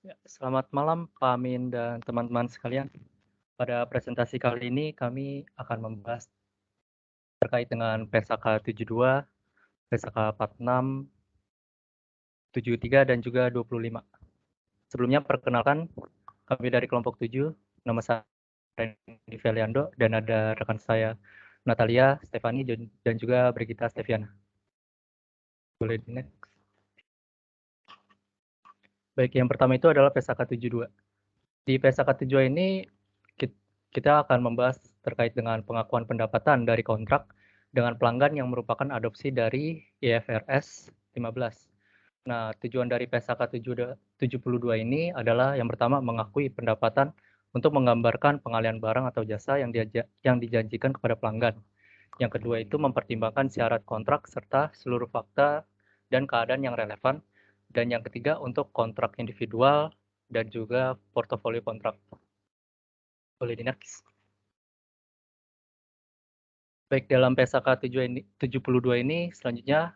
Ya, selamat malam Pak Amin dan teman-teman sekalian. Pada presentasi kali ini kami akan membahas terkait dengan PSAK 72, PSAK 46, 73, dan juga 25. Sebelumnya perkenalkan, kami dari kelompok 7, nama saya Randy Feliando, dan ada rekan saya Natalia, Stefani, dan juga Brigita Steviana. Boleh di next. Baik, yang pertama itu adalah PSAK 72. Di PSAK 72 ini kita akan membahas terkait dengan pengakuan pendapatan dari kontrak dengan pelanggan yang merupakan adopsi dari IFRS 15. Nah, tujuan dari PSAK 72 ini adalah yang pertama mengakui pendapatan untuk menggambarkan pengalian barang atau jasa yang dijanjikan kepada pelanggan. Yang kedua itu mempertimbangkan syarat kontrak serta seluruh fakta dan keadaan yang relevan. Dan yang ketiga untuk kontrak individual dan juga portofolio kontrak. Boleh di next. Baik, dalam PSAK 72 ini selanjutnya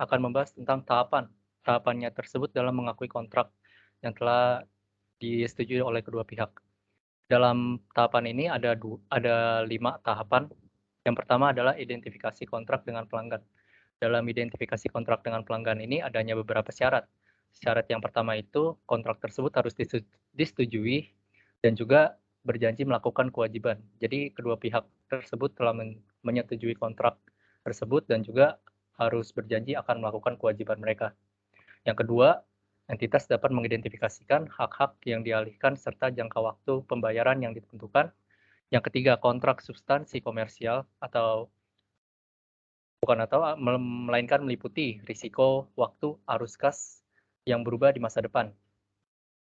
akan membahas tentang tahapannya tersebut dalam mengakui kontrak yang telah disetujui oleh kedua pihak. Dalam tahapan ini ada 5 tahapan. Yang pertama adalah identifikasi kontrak dengan pelanggan. Dalam identifikasi kontrak dengan pelanggan ini adanya beberapa syarat. Syarat yang pertama itu kontrak tersebut harus disetujui dan juga berjanji melakukan kewajiban. Jadi kedua pihak tersebut telah menyetujui kontrak tersebut dan juga harus berjanji akan melakukan kewajiban mereka. Yang kedua, entitas dapat mengidentifikasikan hak-hak yang dialihkan serta jangka waktu pembayaran yang ditentukan. Yang ketiga, kontrak substansi komersial melainkan meliputi risiko waktu arus kas yang berubah di masa depan.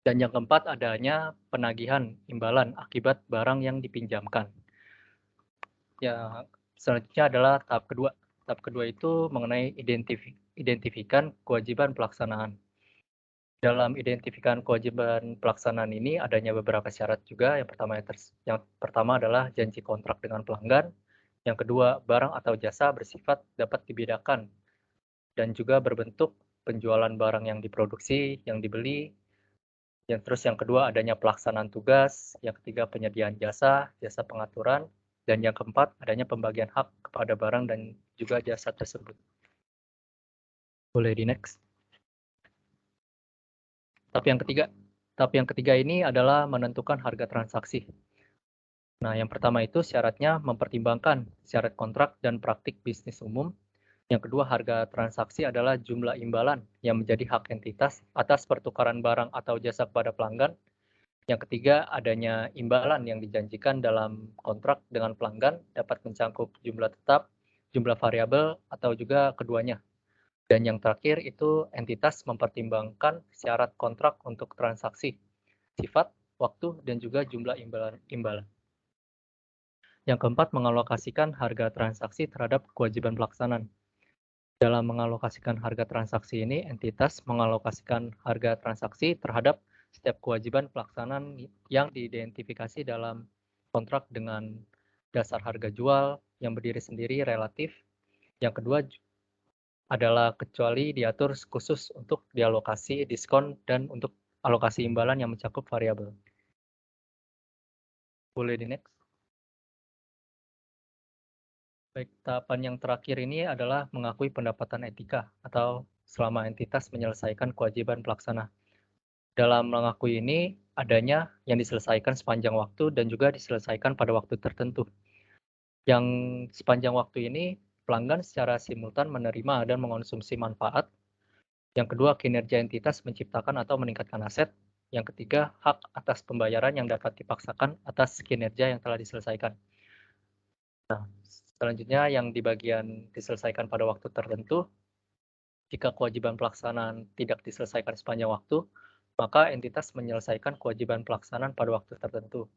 Dan yang keempat, adanya penagihan imbalan akibat barang yang dipinjamkan. Ya, selanjutnya adalah tahap kedua. Tahap kedua itu mengenai identifikan kewajiban pelaksanaan. Dalam identifikan kewajiban pelaksanaan ini adanya beberapa syarat juga. Yang pertama adalah janji kontrak dengan pelanggan. Yang kedua, barang atau jasa bersifat dapat dibedakan dan juga berbentuk penjualan barang yang diproduksi, yang dibeli. Yang kedua adanya pelaksanaan tugas, yang ketiga penyediaan jasa, jasa pengaturan, dan yang keempat adanya pembagian hak kepada barang dan juga jasa tersebut. Boleh di next. Tahap yang ketiga ini adalah menentukan harga transaksi. Nah, yang pertama itu syaratnya mempertimbangkan syarat kontrak dan praktik bisnis umum. Yang kedua, harga transaksi adalah jumlah imbalan yang menjadi hak entitas atas pertukaran barang atau jasa kepada pelanggan. Yang ketiga, adanya imbalan yang dijanjikan dalam kontrak dengan pelanggan dapat mencakup jumlah tetap, jumlah variabel, atau juga keduanya. Dan yang terakhir itu entitas mempertimbangkan syarat kontrak untuk transaksi, sifat, waktu, dan juga jumlah imbalan. Yang keempat, mengalokasikan harga transaksi terhadap kewajiban pelaksanaan. Dalam mengalokasikan harga transaksi ini, entitas mengalokasikan harga transaksi terhadap setiap kewajiban pelaksanaan yang diidentifikasi dalam kontrak dengan dasar harga jual yang berdiri sendiri relatif. Yang kedua adalah kecuali diatur khusus untuk dialokasi diskon dan untuk alokasi imbalan yang mencakup variabel. Boleh di next. Baik, tahapan yang terakhir ini adalah mengakui pendapatan etika atau selama entitas menyelesaikan kewajiban pelaksana. Dalam mengakui ini, adanya yang diselesaikan sepanjang waktu dan juga diselesaikan pada waktu tertentu. Yang sepanjang waktu ini, pelanggan secara simultan menerima dan mengonsumsi manfaat. Yang kedua, kinerja entitas menciptakan atau meningkatkan aset. Yang ketiga, hak atas pembayaran yang dapat dipaksakan atas kinerja yang telah diselesaikan. Selanjutnya, yang di bagian diselesaikan pada waktu tertentu, jika kewajiban pelaksanaan tidak diselesaikan sepanjang waktu, maka entitas menyelesaikan kewajiban pelaksanaan pada waktu tertentu.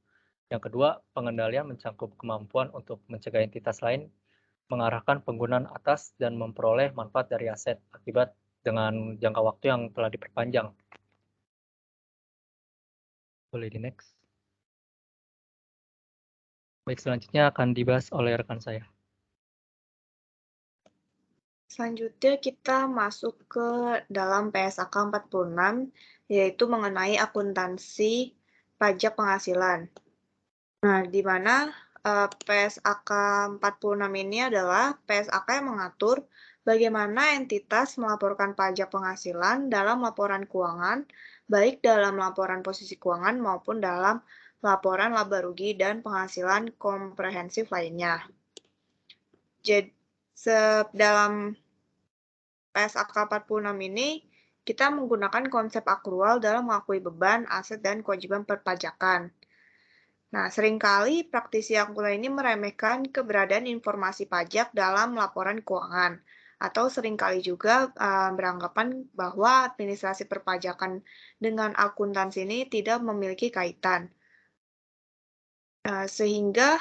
Yang kedua, pengendalian mencakup kemampuan untuk mencegah entitas lain mengarahkan penggunaan atas dan memperoleh manfaat dari aset akibat dengan jangka waktu yang telah diperpanjang. Boleh di next. Baik, selanjutnya akan dibahas oleh rekan saya. Selanjutnya kita masuk ke dalam PSAK 46, yaitu mengenai akuntansi pajak penghasilan. Nah, di mana PSAK 46 ini adalah PSAK yang mengatur bagaimana entitas melaporkan pajak penghasilan dalam laporan keuangan, baik dalam laporan posisi keuangan maupun dalam laporan laba rugi dan penghasilan komprehensif lainnya. Jadi, dalam PSAK 46 ini, kita menggunakan konsep akrual dalam mengakui beban, aset, dan kewajiban perpajakan. Nah, seringkali praktisi akuntan ini meremehkan keberadaan informasi pajak dalam laporan keuangan, atau seringkali juga beranggapan bahwa administrasi perpajakan dengan akuntansi ini tidak memiliki kaitan. Sehingga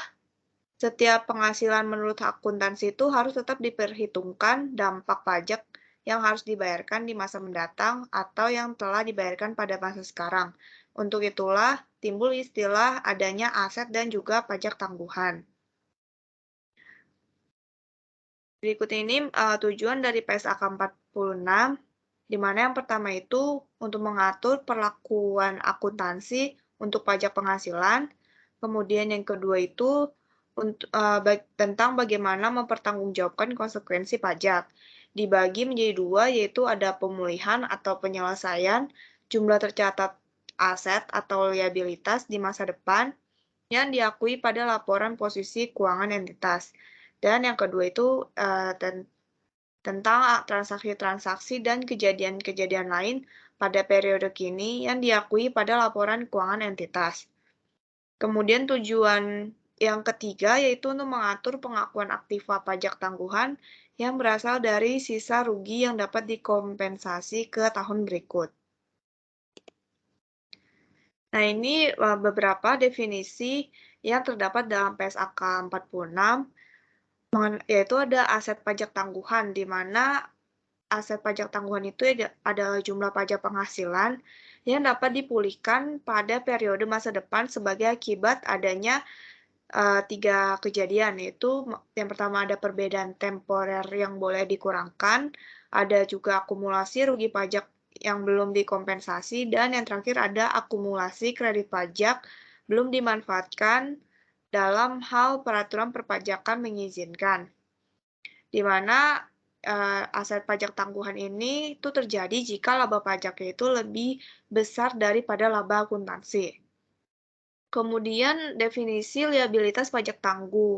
setiap penghasilan menurut akuntansi itu harus tetap diperhitungkan dampak pajak yang harus dibayarkan di masa mendatang atau yang telah dibayarkan pada masa sekarang. Untuk itulah timbul istilah adanya aset dan juga pajak tangguhan. Berikut ini tujuan dari PSAK 46, di mana yang pertama itu untuk mengatur perlakuan akuntansi untuk pajak penghasilan, kemudian yang kedua itu tentang bagaimana mempertanggungjawabkan konsekuensi pajak. Dibagi menjadi dua, yaitu ada pemulihan atau penyelesaian jumlah tercatat aset atau liabilitas di masa depan yang diakui pada laporan posisi keuangan entitas. Dan yang kedua itu tentang transaksi-transaksi dan kejadian-kejadian lain pada periode kini yang diakui pada laporan keuangan entitas. Kemudian tujuan yang ketiga yaitu untuk mengatur pengakuan aktiva pajak tangguhan yang berasal dari sisa rugi yang dapat dikompensasi ke tahun berikut. Nah, ini beberapa definisi yang terdapat dalam PSAK 46, yaitu ada aset pajak tangguhan, di mana aset pajak tangguhan itu adalah jumlah pajak penghasilan yang dapat dipulihkan pada periode masa depan sebagai akibat adanya tiga kejadian, yaitu yang pertama ada perbedaan temporer yang boleh dikurangkan, ada juga akumulasi rugi pajak yang belum dikompensasi, dan yang terakhir ada akumulasi kredit pajak belum dimanfaatkan dalam hal peraturan perpajakan mengizinkan, di mana aset pajak tangguhan ini itu terjadi jika laba pajaknya itu lebih besar daripada laba akuntansi. Kemudian definisi liabilitas pajak tangguh.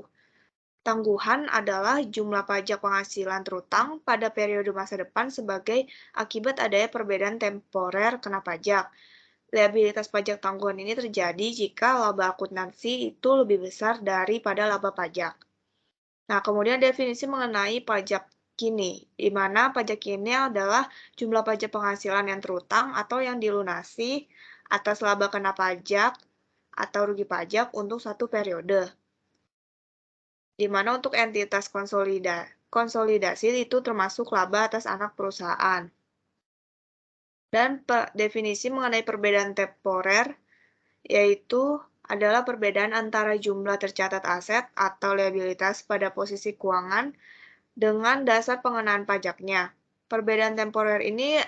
Tangguhan adalah jumlah pajak penghasilan terutang pada periode masa depan sebagai akibat adanya perbedaan temporer kena pajak. Liabilitas pajak tangguhan ini terjadi jika laba akuntansi itu lebih besar daripada laba pajak. Nah, kemudian definisi mengenai pajak kini, di mana pajak kini adalah jumlah pajak penghasilan yang terutang atau yang dilunasi atas laba kena pajak atau rugi pajak untuk satu periode. Di mana untuk entitas konsolidasi itu termasuk laba atas anak perusahaan. Dan definisi mengenai perbedaan temporer, yaitu adalah perbedaan antara jumlah tercatat aset atau liabilitas pada posisi keuangan dengan dasar pengenaan pajaknya. Perbedaan temporer ini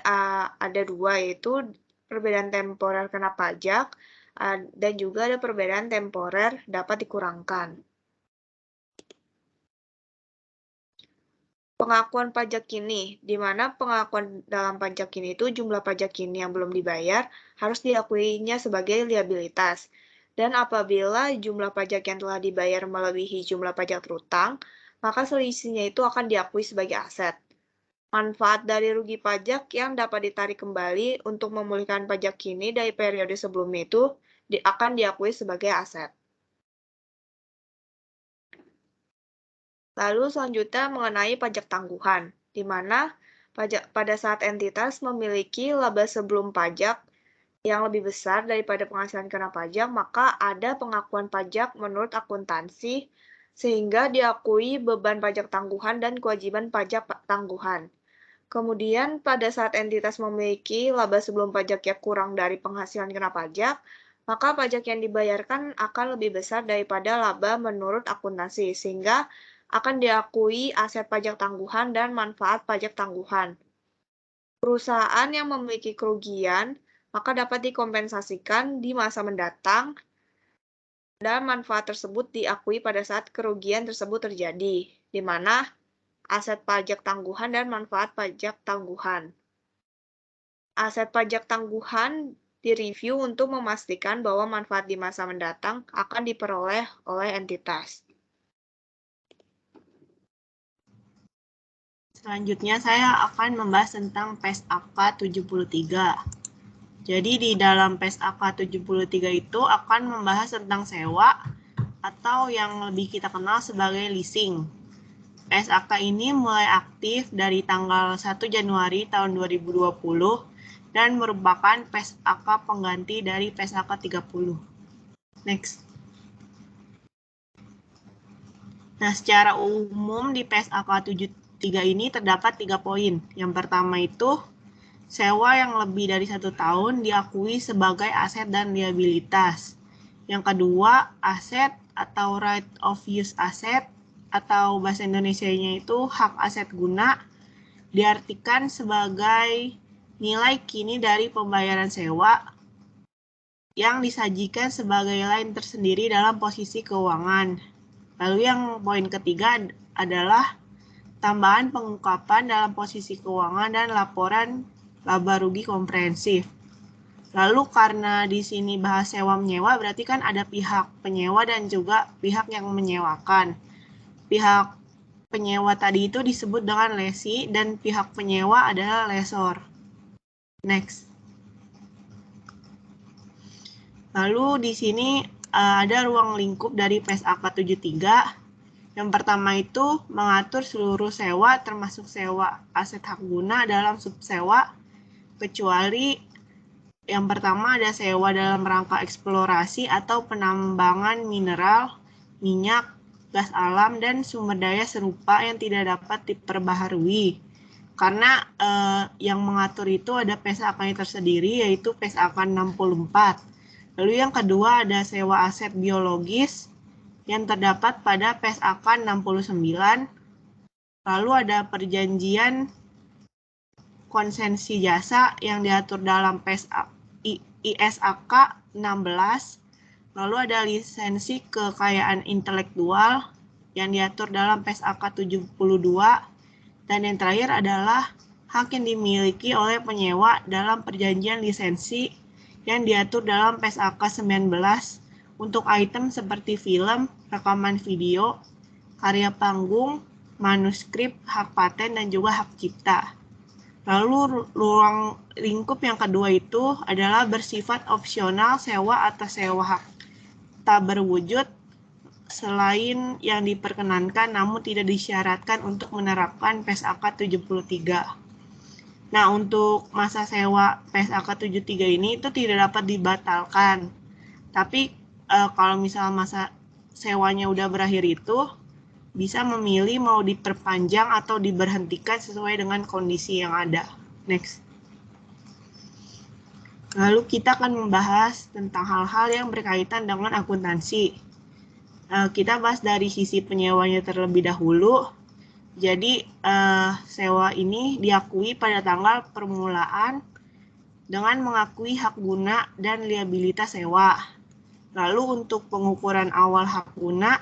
ada dua, yaitu perbedaan temporer kena pajak dan juga ada perbedaan temporer dapat dikurangkan. Pengakuan pajak kini, di mana pengakuan dalam pajak kini itu jumlah pajak kini yang belum dibayar harus diakuinya sebagai liabilitas. Dan apabila jumlah pajak yang telah dibayar melebihi jumlah pajak terutang, maka selisihnya itu akan diakui sebagai aset. Manfaat dari rugi pajak yang dapat ditarik kembali untuk memulihkan pajak kini dari periode sebelumnya itu akan diakui sebagai aset. Lalu selanjutnya mengenai pajak tangguhan, di mana pada saat entitas memiliki laba sebelum pajak yang lebih besar daripada penghasilan kena pajak, maka ada pengakuan pajak menurut akuntansi sehingga diakui beban pajak tangguhan dan kewajiban pajak tangguhan. Kemudian pada saat entitas memiliki laba sebelum pajaknya kurang dari penghasilan kena pajak, maka pajak yang dibayarkan akan lebih besar daripada laba menurut akuntansi, sehingga akan diakui aset pajak tangguhan dan manfaat pajak tangguhan. Perusahaan yang memiliki kerugian, maka dapat dikompensasikan di masa mendatang dan manfaat tersebut diakui pada saat kerugian tersebut terjadi, di mana aset pajak tangguhan dan manfaat pajak tangguhan. Aset pajak tangguhan direview untuk memastikan bahwa manfaat di masa mendatang akan diperoleh oleh entitas. Selanjutnya saya akan membahas tentang PES-AK 73. Jadi di dalam PES-AK 73 itu akan membahas tentang sewa atau yang lebih kita kenal sebagai leasing. PES-AK ini mulai aktif dari tanggal 1 Januari tahun 2020 dan merupakan PES-AK pengganti dari PES-AK 30. Next. Nah, secara umum di PES-AK 73 ini terdapat 3 poin. Yang pertama itu, sewa yang lebih dari 1 tahun diakui sebagai aset dan liabilitas. Yang kedua, aset atau right of use asset atau bahasa Indonesianya itu hak aset guna diartikan sebagai nilai kini dari pembayaran sewa yang disajikan sebagai lain tersendiri dalam posisi keuangan. Lalu yang poin ketiga adalah tambahan pengungkapan dalam posisi keuangan dan laporan laba rugi komprehensif. Lalu karena di sini bahas sewa menyewa berarti kan ada pihak penyewa dan juga pihak yang menyewakan. Pihak penyewa tadi itu disebut dengan lesi dan pihak penyewa adalah lessor. Next. Lalu di sini ada ruang lingkup dari PES-AK 73. Yang pertama itu mengatur seluruh sewa termasuk sewa aset hak guna dalam subsewa kecuali yang pertama ada sewa dalam rangka eksplorasi atau penambangan mineral, minyak, gas alam, dan sumber daya serupa yang tidak dapat diperbaharui. Karena yang mengatur itu ada PES-AK tersendiri yaitu PES-AK 64. Lalu yang kedua ada sewa aset biologis yang terdapat pada PES-AK 69. Lalu ada perjanjian konsensi jasa yang diatur dalam ISAK 16. Lalu ada lisensi kekayaan intelektual yang diatur dalam PES-AK 72. Dan yang terakhir adalah hak yang dimiliki oleh penyewa dalam perjanjian lisensi yang diatur dalam PES-AK 19 untuk item seperti film, rekaman video, karya panggung, manuskrip, hak paten, dan juga hak cipta. Lalu ruang lingkup yang kedua itu adalah bersifat opsional sewa atau sewa hak tak berwujud selain yang diperkenankan namun tidak disyaratkan untuk menerapkan PES-AK 73. Nah, untuk masa sewa PES-AK 73 ini itu tidak dapat dibatalkan. Tapi kalau misal masa sewanya udah berakhir itu bisa memilih mau diperpanjang atau diberhentikan sesuai dengan kondisi yang ada. Next. Lalu kita akan membahas tentang hal-hal yang berkaitan dengan akuntansi. Kita bahas dari sisi penyewanya terlebih dahulu. Jadi sewa ini diakui pada tanggal permulaan dengan mengakui hak guna dan liabilitas sewa. Lalu untuk pengukuran awal hak guna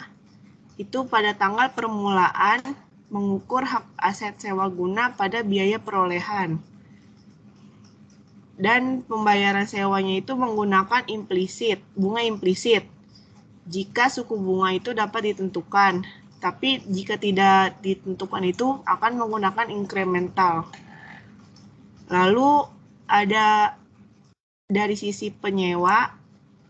itu pada tanggal permulaan mengukur hak aset sewa guna pada biaya perolehan. Dan pembayaran sewanya itu menggunakan bunga implisit. Jika suku bunga itu dapat ditentukan. Tapi jika tidak ditentukan itu akan menggunakan incremental. Lalu ada dari sisi penyewa,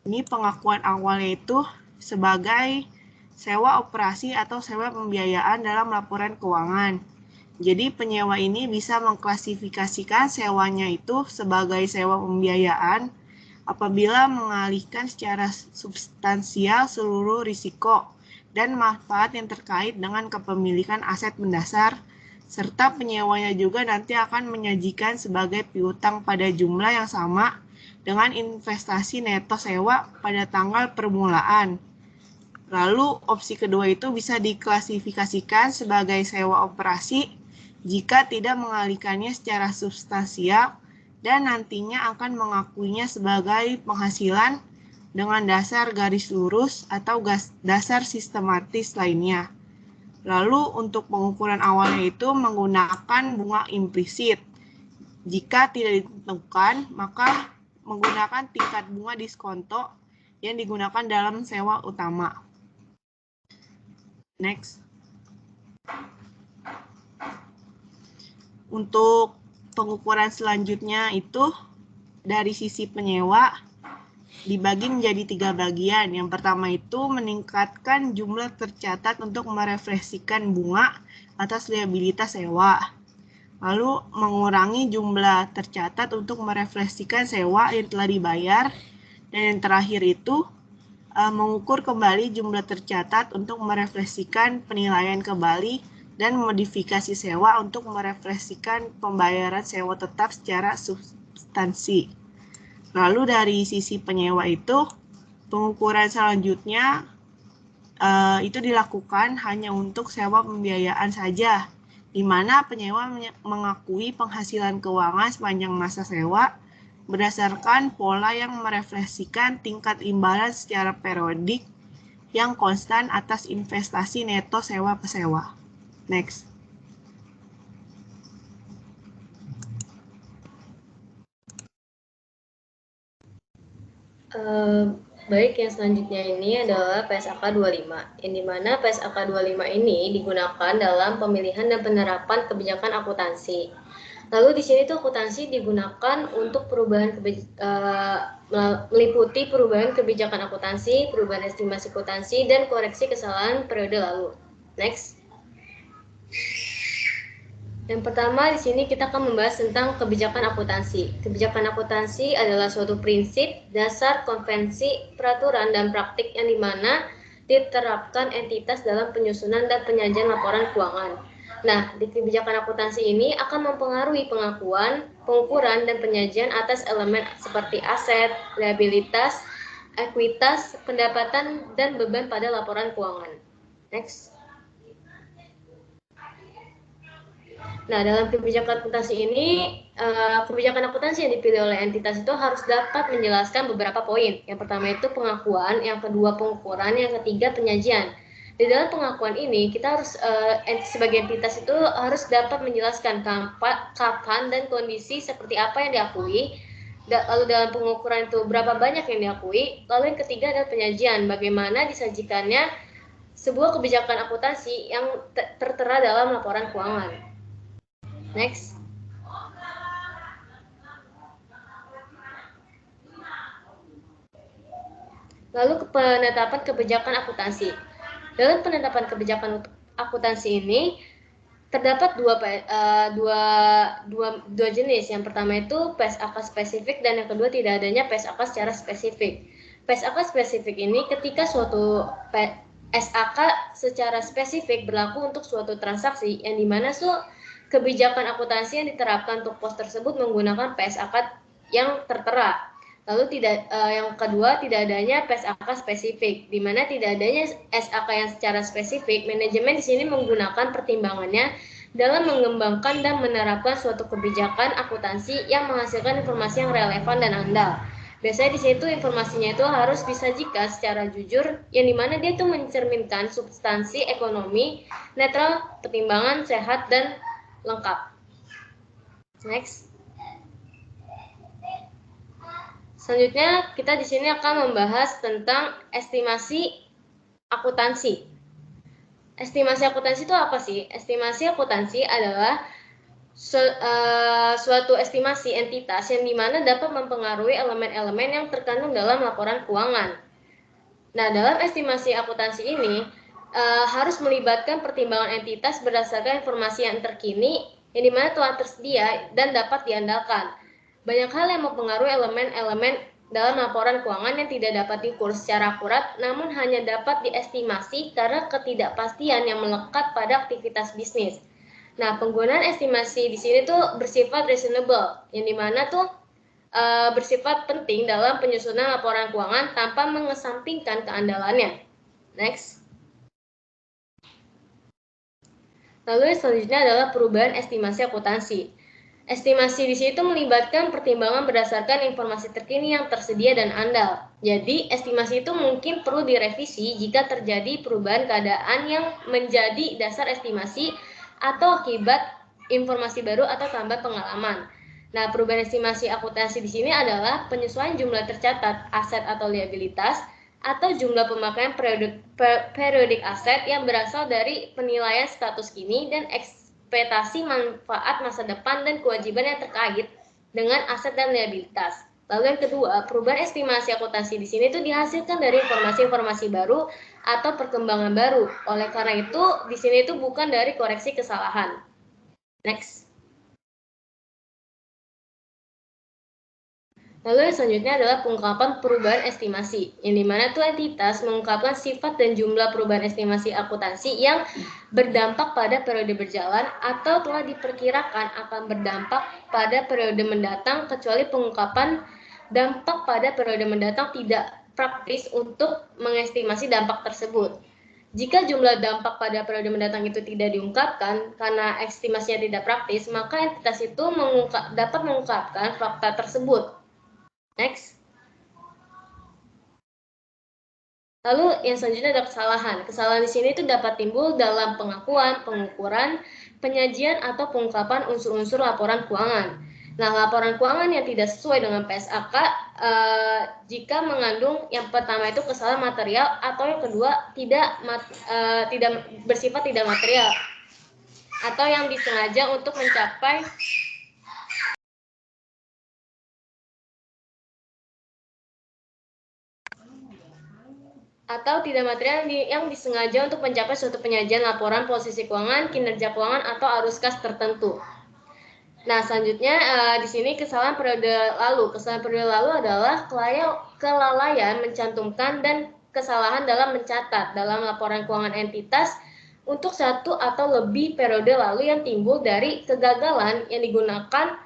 ini pengakuan awalnya itu sebagai sewa operasi atau sewa pembiayaan dalam laporan keuangan. Jadi penyewa ini bisa mengklasifikasikan sewanya itu sebagai sewa pembiayaan apabila mengalihkan secara substansial seluruh risiko dan manfaat yang terkait dengan kepemilikan aset mendasar, serta penyewanya juga nanti akan menyajikan sebagai piutang pada jumlah yang sama dengan investasi neto sewa pada tanggal permulaan. Lalu opsi kedua itu bisa diklasifikasikan sebagai sewa operasi jika tidak mengalihkannya secara substansial dan nantinya akan mengakuinya sebagai penghasilan dengan dasar garis lurus atau dasar sistematis lainnya. Lalu untuk pengukuran awalnya itu menggunakan bunga implisit. Jika tidak ditentukan, maka menggunakan tingkat bunga diskonto yang digunakan dalam sewa utama. Next. Untuk pengukuran selanjutnya itu dari sisi penyewa dibagi menjadi 3 bagian. Yang pertama itu meningkatkan jumlah tercatat untuk merefleksikan bunga atas liabilitas sewa. Lalu mengurangi jumlah tercatat untuk merefleksikan sewa yang telah dibayar. Dan yang terakhir itu mengukur kembali jumlah tercatat untuk merefleksikan penilaian kembali dan modifikasi sewa untuk merefleksikan pembayaran sewa tetap secara substansi. Lalu dari sisi penyewa itu, pengukuran selanjutnya itu dilakukan hanya untuk sewa pembiayaan saja, di mana penyewa mengakui penghasilan keuangan sepanjang masa sewa berdasarkan pola yang merefleksikan tingkat imbalan secara periodik yang konstan atas investasi neto sewa pesewa. Next. Baik, yang selanjutnya ini adalah PSAK 25, yang dimana PSAK 25 ini digunakan dalam pemilihan dan penerapan kebijakan akuntansi. Lalu di sini tuh akuntansi digunakan untuk perubahan meliputi perubahan kebijakan akuntansi, perubahan estimasi akuntansi, dan koreksi kesalahan periode lalu. Next. Yang pertama di sini kita akan membahas tentang kebijakan akuntansi. Kebijakan akuntansi adalah suatu prinsip, dasar, konvensi, peraturan, dan praktik yang dimana diterapkan entitas dalam penyusunan dan penyajian laporan keuangan. Nah, di kebijakan akuntansi ini akan mempengaruhi pengakuan, pengukuran, dan penyajian atas elemen seperti aset, liabilitas, ekuitas, pendapatan, dan beban pada laporan keuangan. Next. Nah, dalam kebijakan akuntansi ini, kebijakan akuntansi yang dipilih oleh entitas itu harus dapat menjelaskan beberapa poin. Yang pertama itu pengakuan, yang kedua pengukuran, yang ketiga penyajian. Di dalam pengakuan ini, kita harus sebagai entitas itu harus dapat menjelaskan kapan dan kondisi seperti apa yang diakui. Lalu dalam pengukuran itu berapa banyak yang diakui. Lalu yang ketiga adalah penyajian, bagaimana disajikannya sebuah kebijakan akuntansi yang tertera dalam laporan keuangan. Next. Lalu penetapan kebijakan akuntansi. Dalam penetapan kebijakan akuntansi ini terdapat dua jenis. Yang pertama itu PSAK spesifik dan yang kedua tidak adanya PSAK secara spesifik. PSAK spesifik ini ketika suatu PSAK secara spesifik berlaku untuk suatu transaksi yang dimana kebijakan akuntansi yang diterapkan untuk pos tersebut menggunakan PSAK yang tertera. Lalu yang kedua tidak adanya PSAK spesifik, di mana tidak adanya SAK yang secara spesifik. Manajemen di sini menggunakan pertimbangannya dalam mengembangkan dan menerapkan suatu kebijakan akuntansi yang menghasilkan informasi yang relevan dan andal. Biasanya di sini tuh informasinya itu harus disajikan secara jujur, yang dimana dia tuh mencerminkan substansi ekonomi, netral, pertimbangan, sehat, dan lengkap. Next. Selanjutnya kita di sini akan membahas tentang estimasi akuntansi. Estimasi akuntansi itu apa sih? Estimasi akuntansi adalah suatu estimasi entitas yang dimana dapat mempengaruhi elemen-elemen yang terkandung dalam laporan keuangan. Nah, dalam estimasi akuntansi ini harus melibatkan pertimbangan entitas berdasarkan informasi yang terkini yang dimana telah tersedia dan dapat diandalkan. Banyak hal yang mempengaruhi elemen-elemen dalam laporan keuangan yang tidak dapat diukur secara akurat, namun hanya dapat diestimasi karena ketidakpastian yang melekat pada aktivitas bisnis. Nah, penggunaan estimasi di sini tuh bersifat reasonable, yang dimana tuh bersifat penting dalam penyusunan laporan keuangan tanpa mengesampingkan keandalannya. Next. Lalu selanjutnya adalah perubahan estimasi akuntansi. Estimasi di situ melibatkan pertimbangan berdasarkan informasi terkini yang tersedia dan andal. Jadi, estimasi itu mungkin perlu direvisi jika terjadi perubahan keadaan yang menjadi dasar estimasi atau akibat informasi baru atau tambah pengalaman. Nah, perubahan estimasi akuntansi di sini adalah penyesuaian jumlah tercatat aset atau liabilitas atau jumlah pemakaian periodik aset yang berasal dari penilaian status kini dan ekspektasi manfaat masa depan dan kewajiban yang terkait dengan aset dan liabilitas. Lalu yang kedua, perubahan estimasi akuntansi di sini itu dihasilkan dari informasi-informasi baru atau perkembangan baru. Oleh karena itu, di sini itu bukan dari koreksi kesalahan. Next. Lalu yang selanjutnya adalah pengungkapan perubahan estimasi, yang dimana tuh entitas mengungkapkan sifat dan jumlah perubahan estimasi akuntansi yang berdampak pada periode berjalan atau telah diperkirakan akan berdampak pada periode mendatang, kecuali pengungkapan dampak pada periode mendatang tidak praktis untuk mengestimasi dampak tersebut. Jika jumlah dampak pada periode mendatang itu tidak diungkapkan karena estimasinya tidak praktis, maka entitas itu dapat mengungkapkan fakta tersebut. Next. Lalu yang selanjutnya ada kesalahan. Kesalahan di sini itu dapat timbul dalam pengakuan, pengukuran, penyajian atau pengungkapan unsur-unsur laporan keuangan. Nah, laporan keuangan yang tidak sesuai dengan PSAK jika mengandung yang pertama itu kesalahan material atau yang kedua tidak bersifat tidak material atau yang disengaja untuk mencapai atau tidak material yang disengaja untuk mencapai suatu penyajian laporan posisi keuangan, kinerja keuangan, atau arus kas tertentu. Nah, selanjutnya di sini kesalahan periode lalu. Kesalahan periode lalu adalah kelalaian mencantumkan dan kesalahan dalam mencatat dalam laporan keuangan entitas untuk satu atau lebih periode lalu yang timbul dari kegagalan yang digunakan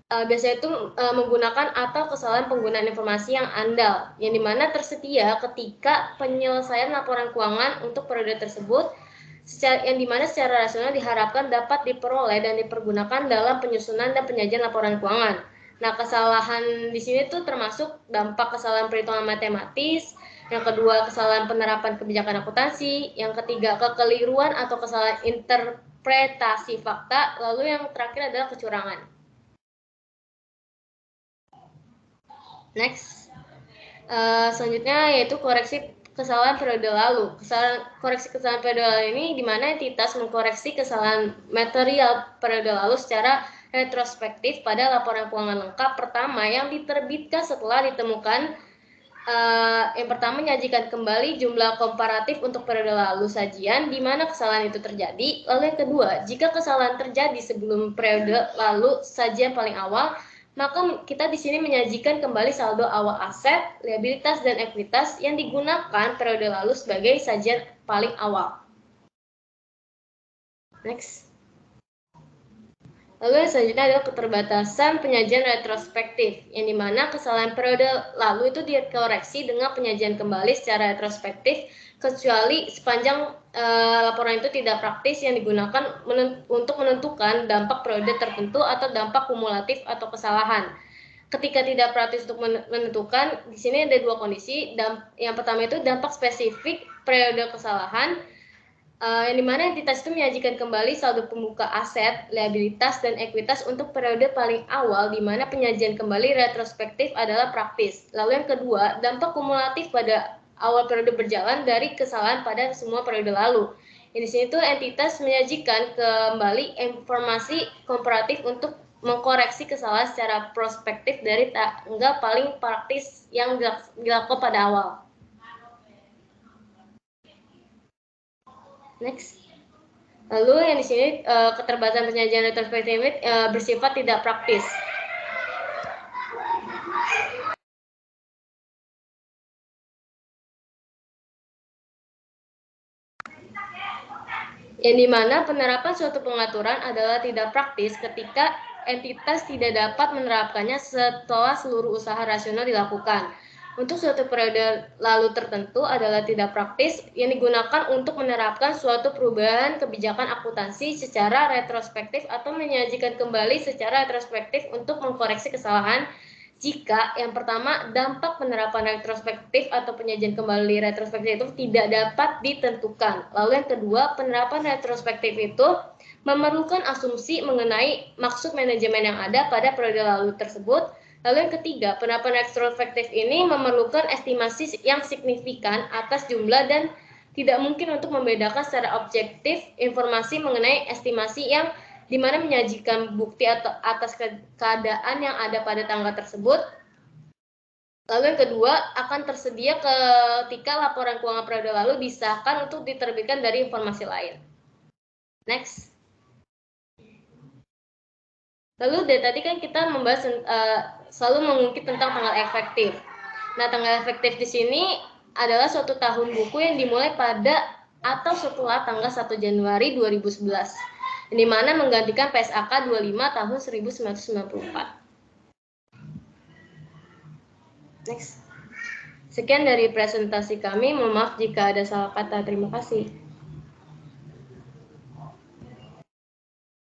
biasanya itu menggunakan atau kesalahan penggunaan informasi yang andal, yang dimana tersedia ketika penyelesaian laporan keuangan untuk periode tersebut, yang dimana secara rasional diharapkan dapat diperoleh dan dipergunakan dalam penyusunan dan penyajian laporan keuangan. Nah, kesalahan di sini tuh termasuk dampak kesalahan perhitungan matematis, yang kedua kesalahan penerapan kebijakan akuntansi, yang ketiga kekeliruan atau kesalahan interpretasi fakta, lalu yang terakhir adalah kecurangan. Next, selanjutnya yaitu koreksi kesalahan periode lalu. Koreksi kesalahan periode lalu ini di mana entitas mengkoreksi kesalahan material periode lalu secara retrospektif pada laporan keuangan lengkap pertama yang diterbitkan setelah ditemukan yang pertama menyajikan kembali jumlah komparatif untuk periode lalu sajian di mana kesalahan itu terjadi. Lalu yang kedua, jika kesalahan terjadi sebelum periode lalu sajian paling awal, maka kita di sini menyajikan kembali saldo awal aset, liabilitas, dan ekuitas yang digunakan periode lalu sebagai sajian paling awal. Next. Lalu yang selanjutnya adalah keterbatasan penyajian retrospektif, yang dimana kesalahan periode lalu itu dikoreksi dengan penyajian kembali secara retrospektif, kecuali sepanjang laporan itu tidak praktis yang digunakan untuk menentukan dampak periode tertentu atau dampak kumulatif atau kesalahan. Ketika tidak praktis untuk menentukan, di sini ada dua kondisi. Yang pertama itu dampak spesifik periode kesalahan, yang dimana entitas itu menyajikan kembali saldo pembuka aset, liabilitas, dan ekuitas untuk periode paling awal, di mana penyajian kembali retrospektif adalah praktis. Lalu yang kedua, dampak kumulatif pada awal periode berjalan dari kesalahan pada semua periode lalu. Di sini tuh entitas menyajikan kembali informasi komparatif untuk mengkoreksi kesalahan secara prospektif dari tanggal paling praktis yang dilakukan pada awal. Next. Lalu yang di sini keterbatasan penyajian retrospektif bersifat tidak praktis. Yang dimana penerapan suatu pengaturan adalah tidak praktis ketika entitas tidak dapat menerapkannya setelah seluruh usaha rasional dilakukan. untuk suatu periode lalu tertentu adalah tidak praktis yang digunakan untuk menerapkan suatu perubahan kebijakan akuntansi secara retrospektif atau menyajikan kembali secara retrospektif untuk mengkoreksi kesalahan jika yang pertama dampak penerapan retrospektif atau penyajian kembali retrospektif itu tidak dapat ditentukan. Lalu yang kedua, penerapan retrospektif itu memerlukan asumsi mengenai maksud manajemen yang ada pada periode lalu tersebut. Lalu yang ketiga, penerapan retrospektif ini memerlukan estimasi yang signifikan atas jumlah dan tidak mungkin untuk membedakan secara objektif informasi mengenai estimasi yang di mana menyajikan bukti atau atas keadaan yang ada pada tanggal tersebut. Lalu yang kedua, akan tersedia ketika laporan keuangan periode lalu disahkan untuk diterbitkan dari informasi lain. Next. Lalu dari tadi kan kita membahas selalu mengungkit tentang tanggal efektif. Nah, tanggal efektif di sini adalah suatu tahun buku yang dimulai pada atau setelah tanggal 1 Januari 2011. Di mana menggantikan PSAK 25 tahun 1994. Next. Sekian dari presentasi kami. Mohon maaf jika ada salah kata. Terima kasih.